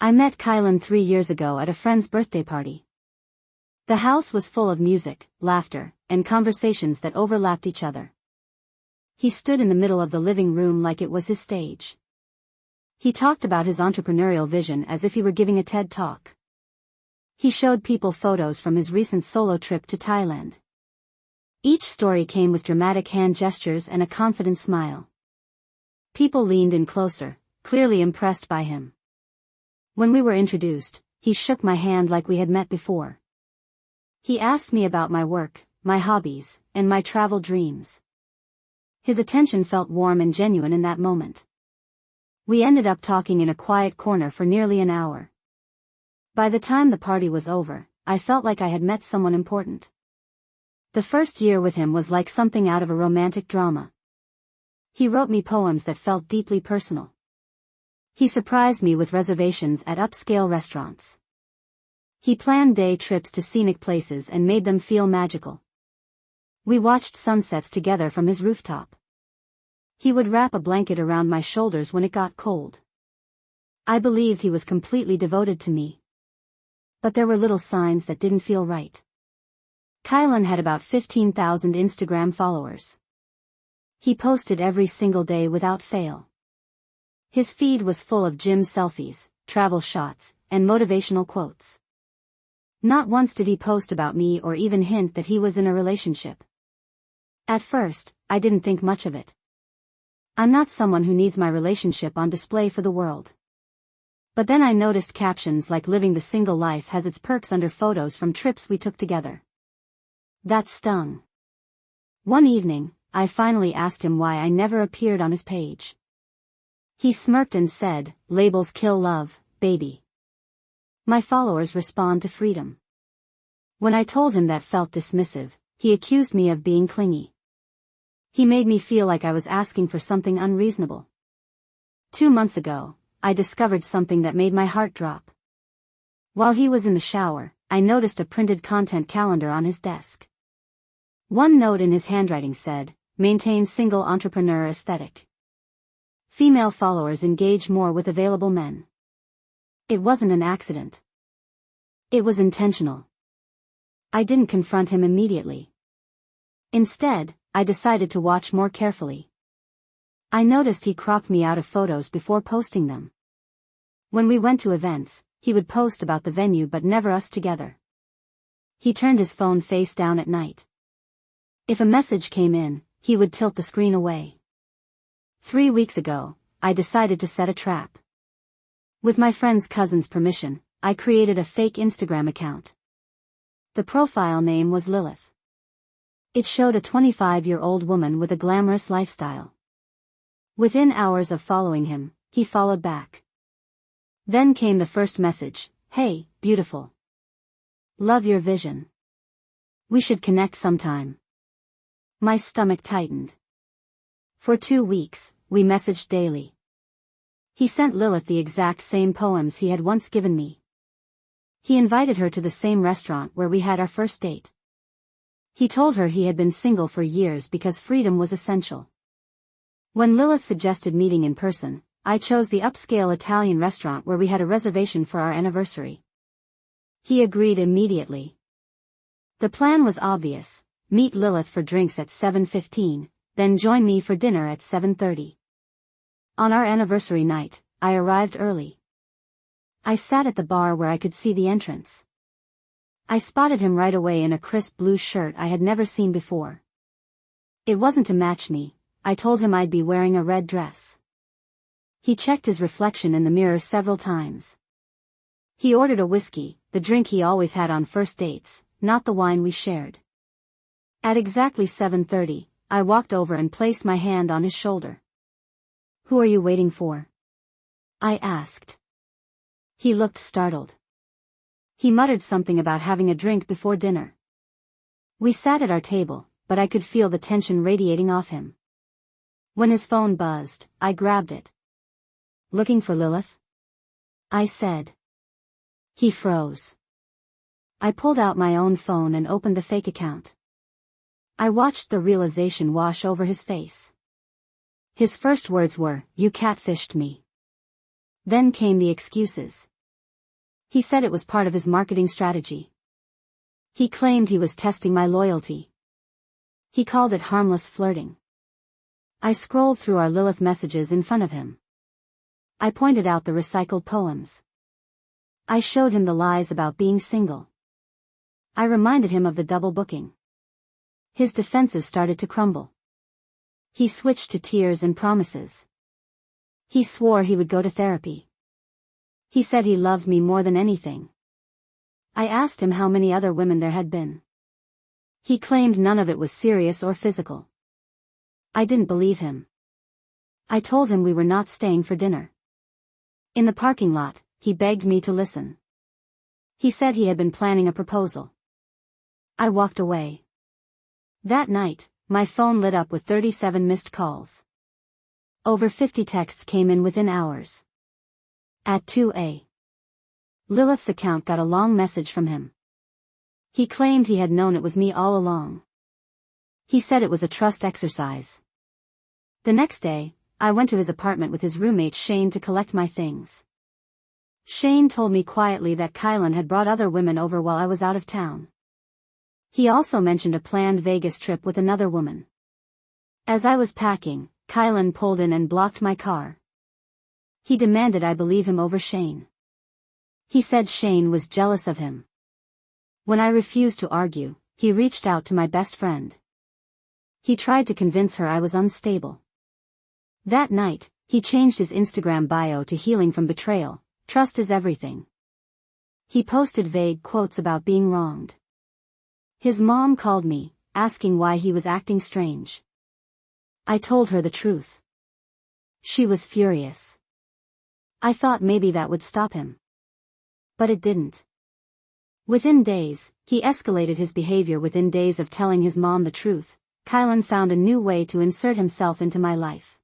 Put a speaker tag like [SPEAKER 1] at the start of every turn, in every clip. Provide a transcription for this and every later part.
[SPEAKER 1] I met Kylan 3 years ago at a friend's birthday party. The house was full of music, laughter, and conversations that overlapped each other. He stood in the middle of the living room like it was his stage. He talked about his entrepreneurial vision as if he were giving a TED Talk. He showed people photos from his recent solo trip to Thailand. Each story came with dramatic hand gestures and a confident smile. People leaned in closer, clearly impressed by him. When we were introduced, he shook my hand like we had met before. He asked me about my work, my hobbies, and my travel dreams. His attention felt warm and genuine in that moment. We ended up talking in a quiet corner for nearly an hour. By the time the party was over, I felt like I had met someone important. The first year with him was like something out of a romantic drama. He wrote me poems that felt deeply personal. He surprised me with reservations at upscale restaurants. He planned day trips to scenic places and made them feel magical. We watched sunsets together from his rooftop. He would wrap a blanket around my shoulders when it got cold. I believed he was completely devoted to me. But there were little signs that didn't feel right. Kylan had about 15,000 Instagram followers. He posted every single day without fail. His feed was full of gym selfies, travel shots, and motivational quotes. Not once did he post about me or even hint that he was in a relationship. At first, I didn't think much of it. I'm not someone who needs my relationship on display for the world. But then I noticed captions like "living the single life has its perks" under photos from trips we took together. That stung. One evening, I finally asked him why I never appeared on his page. He smirked and said, "Labels kill love, baby." My followers respond to freedom. When I told him that felt dismissive, he accused me of being clingy. He made me feel like I was asking for something unreasonable. 2 months ago, I discovered something that made my heart drop. While he was in the shower, I noticed a printed content calendar on his desk. One note in his handwriting said, "Maintain single entrepreneur aesthetic. Female followers engage more with available men." It wasn't an accident. It was intentional. I didn't confront him immediately. Instead, I decided to watch more carefully. I noticed he cropped me out of photos before posting them. When we went to events, he would post about the venue but never us together. He turned his phone face down at night. If a message came in, he would tilt the screen away. 3 weeks ago, I decided to set a trap. With my friend's cousin's permission, I created a fake Instagram account. The profile name was Lilith. It showed a 25-year-old woman with a glamorous lifestyle. Within hours of following him, he followed back. Then came the first message, "Hey, beautiful. Love your vision. We should connect sometime." My stomach tightened. For 2 weeks, we messaged daily. He sent Lilith the exact same poems he had once given me. He invited her to the same restaurant where we had our first date. He told her he had been single for years because freedom was essential. When Lilith suggested meeting in person, I chose the upscale Italian restaurant where we had a reservation for our anniversary. He agreed immediately. The plan was obvious: meet Lilith for drinks at 7:15, then join me for dinner at 7:30. On our anniversary night, I arrived early. I sat at the bar where I could see the entrance. I spotted him right away in a crisp blue shirt I had never seen before. It wasn't to match me. I told him I'd be wearing a red dress. He checked his reflection in the mirror several times. He ordered a whiskey, the drink he always had on first dates, not the wine we shared. At exactly 7:30, I walked over and placed my hand on his shoulder. "Who are you waiting for?" I asked. He looked startled. He muttered something about having a drink before dinner. We sat at our table, but I could feel the tension radiating off him. When his phone buzzed, I grabbed it. "Looking for Lilith?" I said. He froze. I pulled out my own phone and opened the fake account. I watched the realization wash over his face. His first words were, "You catfished me." Then came the excuses. He said it was part of his marketing strategy. He claimed he was testing my loyalty. He called it harmless flirting. I scrolled through our Lilith messages in front of him. I pointed out the recycled poems. I showed him the lies about being single. I reminded him of the double booking. His defenses started to crumble. He switched to tears and promises. He swore he would go to therapy. He said he loved me more than anything. I asked him how many other women there had been. He claimed none of it was serious or physical. I didn't believe him. I told him we were not staying for dinner. In the parking lot, he begged me to listen. He said he had been planning a proposal. I walked away. That night, my phone lit up with 37 missed calls. Over 50 texts came in within hours. At 2 a.m. Lilith's account got a long message from him. He claimed he had known it was me all along. He said it was a trust exercise. The next day, I went to his apartment with his roommate Shane to collect my things. Shane told me quietly that Kylan had brought other women over while I was out of town. He also mentioned a planned Vegas trip with another woman. As I was packing, Kylan pulled in and blocked my car. He demanded I believe him over Shane. He said Shane was jealous of him. When I refused to argue, he reached out to my best friend. He tried to convince her I was unstable. That night, he changed his Instagram bio to healing from betrayal. Trust is everything. He posted vague quotes about being wronged. His mom called me, asking why he was acting strange. I told her the truth. She was furious. I thought maybe that would stop him. But it didn't. Within days, he escalated his behavior. Within days of telling his mom the truth, Kylan found a new way to insert himself into my life.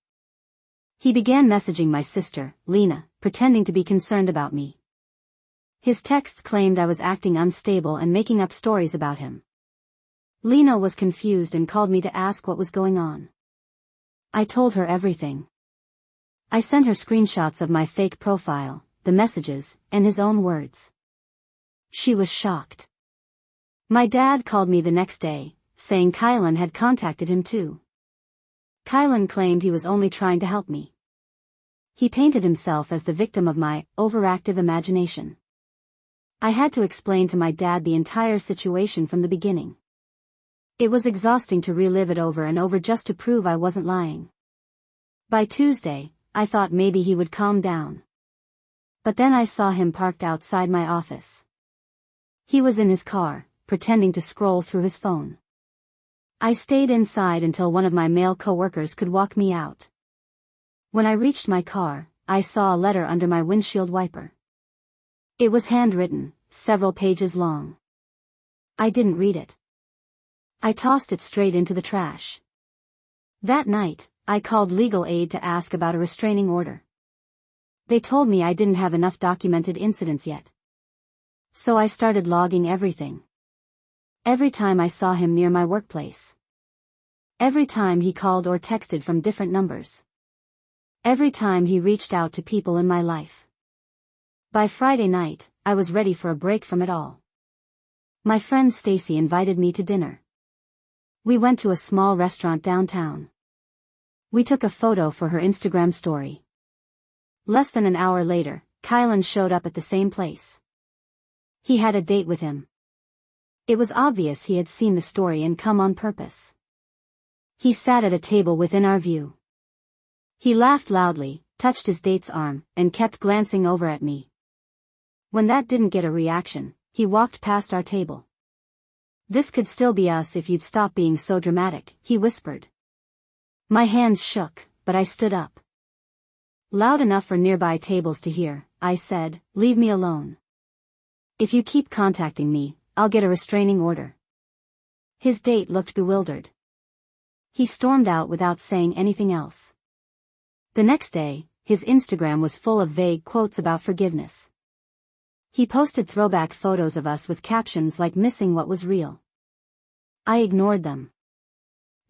[SPEAKER 1] He began messaging my sister, Lena, pretending to be concerned about me. His texts claimed I was acting unstable and making up stories about him. Lena was confused and called me to ask what was going on. I told her everything. I sent her screenshots of my fake profile, the messages, and his own words. She was shocked. My dad called me the next day, saying Kylan had contacted him too. Kylan claimed he was only trying to help me. He painted himself as the victim of my overactive imagination. I had to explain to my dad the entire situation from the beginning. It was exhausting to relive it over and over just to prove I wasn't lying. By Tuesday, I thought maybe he would calm down. But then I saw him parked outside my office. He was in his car, pretending to scroll through his phone. I stayed inside until one of my male coworkers could walk me out. When I reached my car, I saw a letter under my windshield wiper. It was handwritten, several pages long. I didn't read it. I tossed it straight into the trash. That night, I called legal aid to ask about a restraining order. They told me I didn't have enough documented incidents yet. So I started logging everything. Every time I saw him near my workplace. Every time he called or texted from different numbers. Every time he reached out to people in my life. By Friday night, I was ready for a break from it all. My friend Stacy invited me to dinner. We went to a small restaurant downtown. We took a photo for her Instagram story. Less than an hour later, Kylan showed up at the same place. He had a date with him. It was obvious he had seen the story and come on purpose. He sat at a table within our view. He laughed loudly, touched his date's arm, and kept glancing over at me. When that didn't get a reaction, he walked past our table. "This could still be us if you'd stop being so dramatic," he whispered. My hands shook, but I stood up. Loud enough for nearby tables to hear, I said, "Leave me alone. If you keep contacting me, I'll get a restraining order." His date looked bewildered. He stormed out without saying anything else. The next day, his Instagram was full of vague quotes about forgiveness. He posted throwback photos of us with captions like "missing what was real." I ignored them.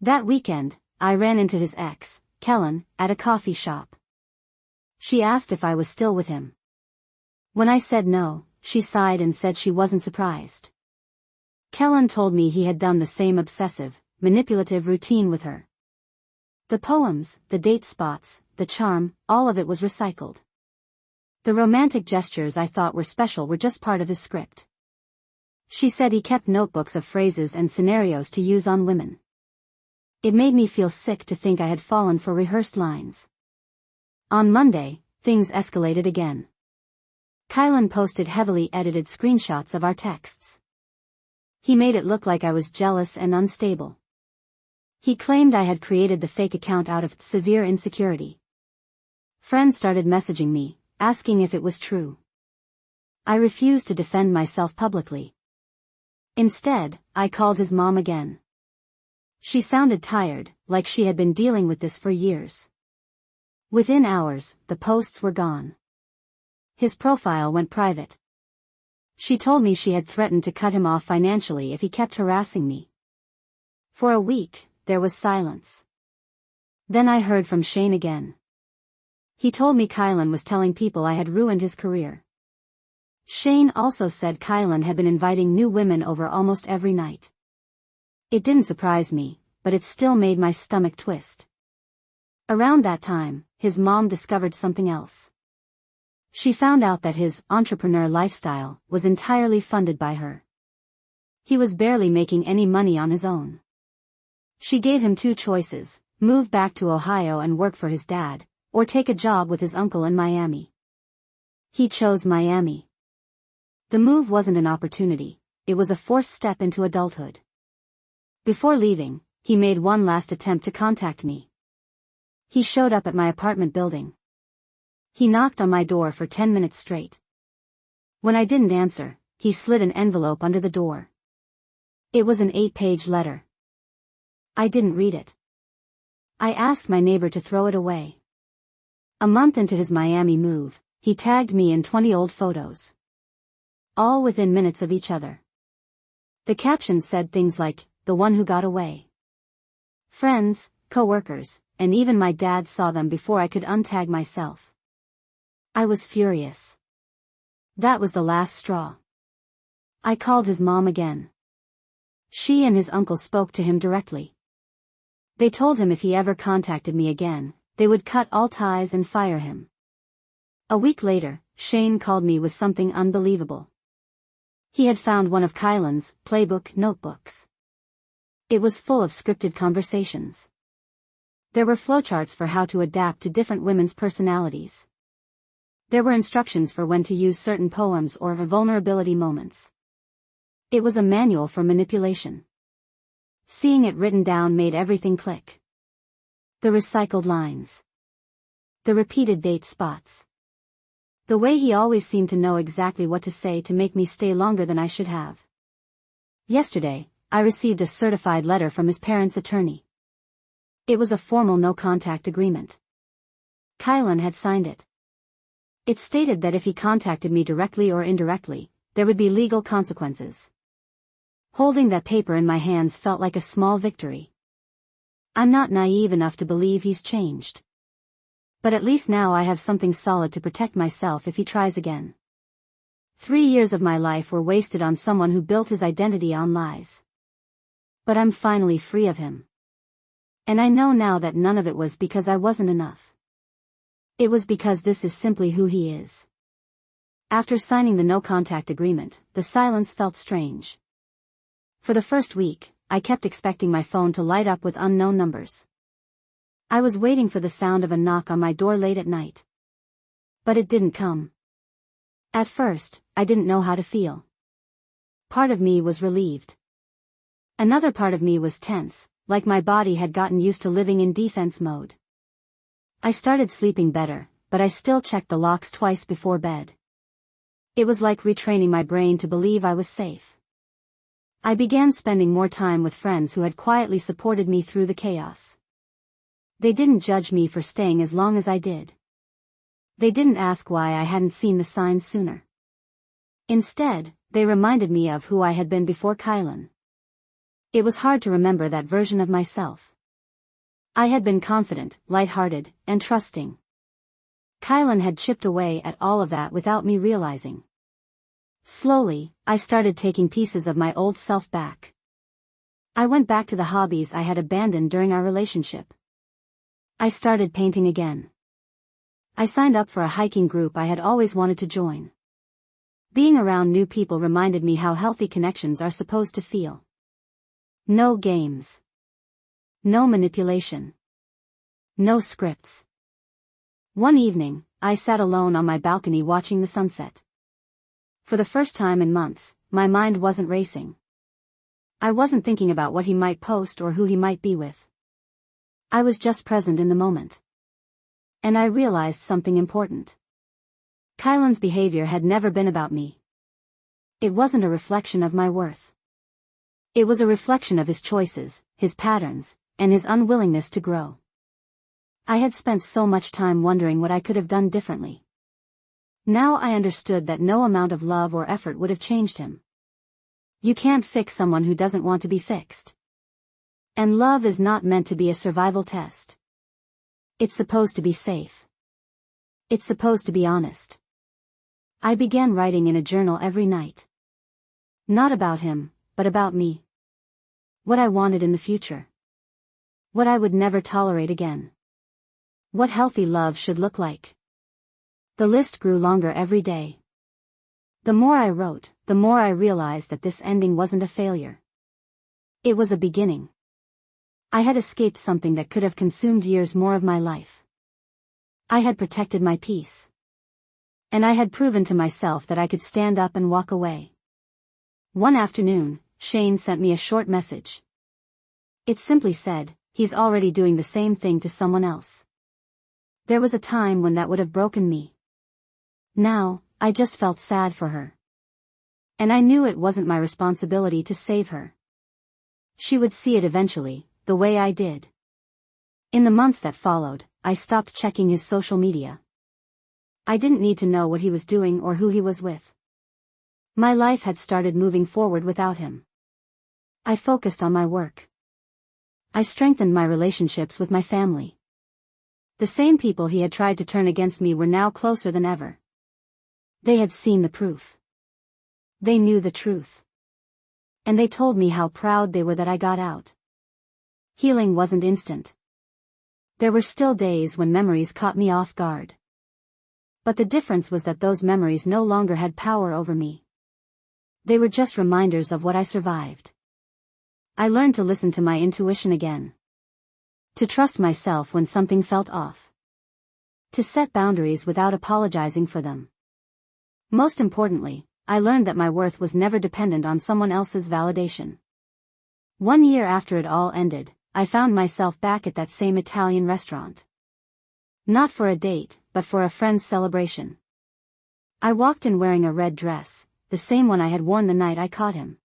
[SPEAKER 1] That weekend, I ran into his ex, Kellen, at a coffee shop. She asked if I was still with him. When I said no, she sighed and said she wasn't surprised. Kellen told me he had done the same obsessive, manipulative routine with her. The poems, the date spots, the charm, all of it was recycled. The romantic gestures I thought were special were just part of his script. She said he kept notebooks of phrases and scenarios to use on women. It made me feel sick to think I had fallen for rehearsed lines. On Monday, things escalated again. Kylan posted heavily edited screenshots of our texts. He made it look like I was jealous and unstable. He claimed I had created the fake account out of severe insecurity. Friends started messaging me, asking if it was true. I refused to defend myself publicly. Instead, I called his mom again. She sounded tired, like she had been dealing with this for years. Within hours, the posts were gone. His profile went private. She told me she had threatened to cut him off financially if he kept harassing me. For a week, there was silence. Then I heard from Shane again. He told me Kylan was telling people I had ruined his career. Shane also said Kylan had been inviting new women over almost every night. It didn't surprise me, but it still made my stomach twist. Around that time, his mom discovered something else. She found out that his entrepreneur lifestyle was entirely funded by her. He was barely making any money on his own. She gave him two choices: move back to Ohio and work for his dad, or take a job with his uncle in Miami. He chose Miami. The move wasn't an opportunity, it was a forced step into adulthood. Before leaving, he made one last attempt to contact me. He showed up at my apartment building. He knocked on my door for 10 minutes straight. When I didn't answer, he slid an envelope under the door. It was an 8-page letter. I didn't read it. I asked my neighbor to throw it away. A month into his Miami move, he tagged me in 20 old photos. All within minutes of each other. The caption said things like, "The one who got away." Friends, co-workers, and even my dad saw them before I could untag myself. I was furious. That was the last straw. I called his mom again. She and his uncle spoke to him directly. They told him if he ever contacted me again, they would cut all ties and fire him. A week later, Shane called me with something unbelievable. He had found one of Kylan's playbook notebooks. It was full of scripted conversations. There were flowcharts for how to adapt to different women's personalities. There were instructions for when to use certain poems or vulnerability moments. It was a manual for manipulation. Seeing it written down made everything click. The recycled lines. The repeated date spots. The way he always seemed to know exactly what to say to make me stay longer than I should have. Yesterday, I received a certified letter from his parents' attorney. It was a formal no-contact agreement. Kylan had signed it. It stated that if he contacted me directly or indirectly, there would be legal consequences. Holding that paper in my hands felt like a small victory. I'm not naive enough to believe he's changed. But at least now I have something solid to protect myself if he tries again. 3 years of my life were wasted on someone who built his identity on lies. But I'm finally free of him. And I know now that none of it was because I wasn't enough. It was because this is simply who he is. After signing the no-contact agreement, the silence felt strange. For the first week, I kept expecting my phone to light up with unknown numbers. I was waiting for the sound of a knock on my door late at night. But it didn't come. At first, I didn't know how to feel. Part of me was relieved. Another part of me was tense, like my body had gotten used to living in defense mode. I started sleeping better, but I still checked the locks twice before bed. It was like retraining my brain to believe I was safe. I began spending more time with friends who had quietly supported me through the chaos. They didn't judge me for staying as long as I did. They didn't ask why I hadn't seen the signs sooner. Instead, they reminded me of who I had been before Kylan. It was hard to remember that version of myself. I had been confident, lighthearted, and trusting. Kylan had chipped away at all of that without me realizing. Slowly, I started taking pieces of my old self back. I went back to the hobbies I had abandoned during our relationship. I started painting again. I signed up for a hiking group I had always wanted to join. Being around new people reminded me how healthy connections are supposed to feel. No games. No manipulation. No scripts. One evening, I sat alone on my balcony watching the sunset. For the first time in months, my mind wasn't racing. I wasn't thinking about what he might post or who he might be with. I was just present in the moment. And I realized something important. Kylan's behavior had never been about me. It wasn't a reflection of my worth. It was a reflection of his choices, his patterns, and his unwillingness to grow. I had spent so much time wondering what I could have done differently. Now I understood that no amount of love or effort would have changed him. You can't fix someone who doesn't want to be fixed. And love is not meant to be a survival test. It's supposed to be safe. It's supposed to be honest. I began writing in a journal every night. Not about him, but about me. What I wanted in the future. What I would never tolerate again. What healthy love should look like. The list grew longer every day. The more I wrote, the more I realized that this ending wasn't a failure. It was a beginning. I had escaped something that could have consumed years more of my life. I had protected my peace. And I had proven to myself that I could stand up and walk away. One afternoon, Shane sent me a short message. It simply said, "He's already doing the same thing to someone else." There was a time when that would have broken me. Now, I just felt sad for her. And I knew it wasn't my responsibility to save her. She would see it eventually, the way I did. In the months that followed, I stopped checking his social media. I didn't need to know what he was doing or who he was with. My life had started moving forward without him. I focused on my work. I strengthened my relationships with my family. The same people he had tried to turn against me were now closer than ever. They had seen the proof. They knew the truth. And they told me how proud they were that I got out. Healing wasn't instant. There were still days when memories caught me off guard. But the difference was that those memories no longer had power over me. They were just reminders of what I survived. I learned to listen to my intuition again. To trust myself when something felt off. To set boundaries without apologizing for them. Most importantly, I learned that my worth was never dependent on someone else's validation. 1 year after it all ended, I found myself back at that same Italian restaurant. Not for a date, but for a friend's celebration. I walked in wearing a red dress, the same one I had worn the night I caught him.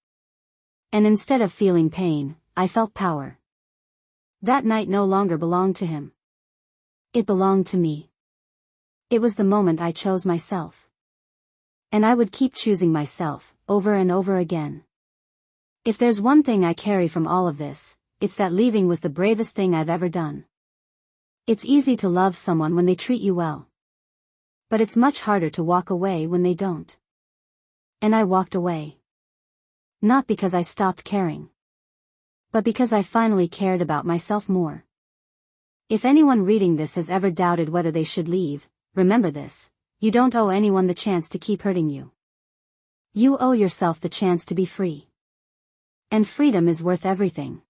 [SPEAKER 1] And instead of feeling pain, I felt power. That night no longer belonged to him. It belonged to me. It was the moment I chose myself. And I would keep choosing myself, over and over again. If there's one thing I carry from all of this, it's that leaving was the bravest thing I've ever done. It's easy to love someone when they treat you well. But it's much harder to walk away when they don't. And I walked away. Not because I stopped caring. But because I finally cared about myself more. If anyone reading this has ever doubted whether they should leave, remember this. You don't owe anyone the chance to keep hurting you. You owe yourself the chance to be free. And freedom is worth everything.